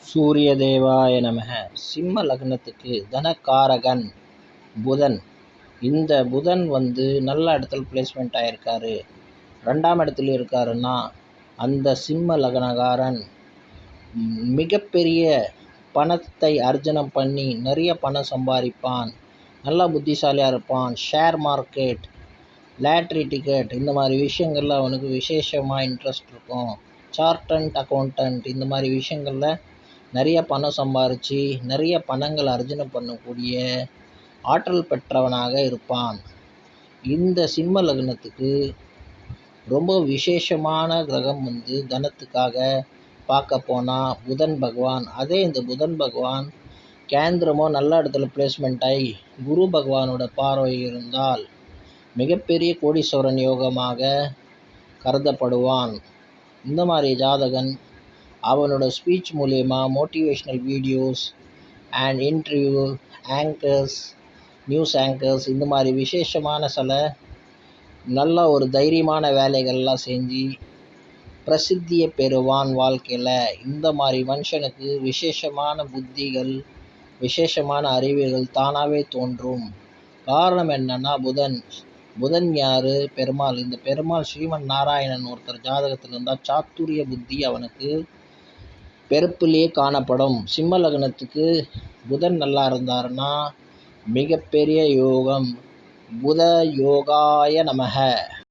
சூரிய தேவாய நமக. சிம்ம லக்னத்துக்கு தனகாரகன் புதன். இந்த புதன் நல்ல இடத்துல பிளேஸ்மெண்ட் ஆகிருக்காரு. 2ஆம் இடத்துல இருக்காருன்னா அந்த சிம்ம லக்னகாரன் மிகப்பெரிய பணத்தை அர்ஜனம் பண்ணி நிறைய பணம் சம்பாதிப்பான். நல்லா புத்திசாலியாக இருப்பான். ஷேர் மார்க்கெட், லாட்ரி டிக்கெட் இந்த மாதிரி விஷயங்களில் அவனுக்கு விசேஷமாக இன்ட்ரெஸ்ட் இருக்கும். சார்ட்டன்ட் அக்கௌண்டன்ட் இந்த மாதிரி விஷயங்களில் நிறைய பணம் சம்பாரித்து நிறைய பணங்கள் அர்ஜனம் பண்ணக்கூடிய ஆற்றல் பெற்றவனாக இருப்பான். இந்த சிம்ம லக்னத்துக்கு ரொம்ப விசேஷமான கிரகம் தனத்துக்காக பார்க்க போனால் புதன் பகவான். இந்த புதன் பகவான் கேந்திரமோ நல்ல இடத்துல பிளேஸ்மெண்ட் ஆகி குரு பகவானோட பார்வை இருந்தால் மிகப்பெரிய கோடீஸ்வரன் யோகமாக கருதப்படுவான். இந்த மாதிரி ஜாதகன் அவனோட ஸ்பீச் மூலயமா motivational videos and interview anchors, news anchors இந்த மாதிரி விசேஷமான சில நல்ல ஒரு தைரியமான வேலைகள்லாம் செஞ்சு பிரசித்தியை பெறுவான் வாழ்க்கையில். இந்த மாதிரி மனுஷனுக்கு விசேஷமான புத்திகள், விசேஷமான அறிவுகள் தானாகவே தோன்றும். காரணம் என்னன்னா புதன் யார்? பெருமாள். இந்த பெருமாள் ஸ்ரீமன் நாராயணன் ஒருத்தர் ஜாதகத்தில் இருந்தால் சாத்துரிய புத்தி அவனுக்கு பிறப்பிலேயே காணப்படும். சிம்ம லக்னத்துக்கு புதன் நல்லா இருந்தாருன்னா மிகப்பெரிய யோகம். புத யோகாய நமக.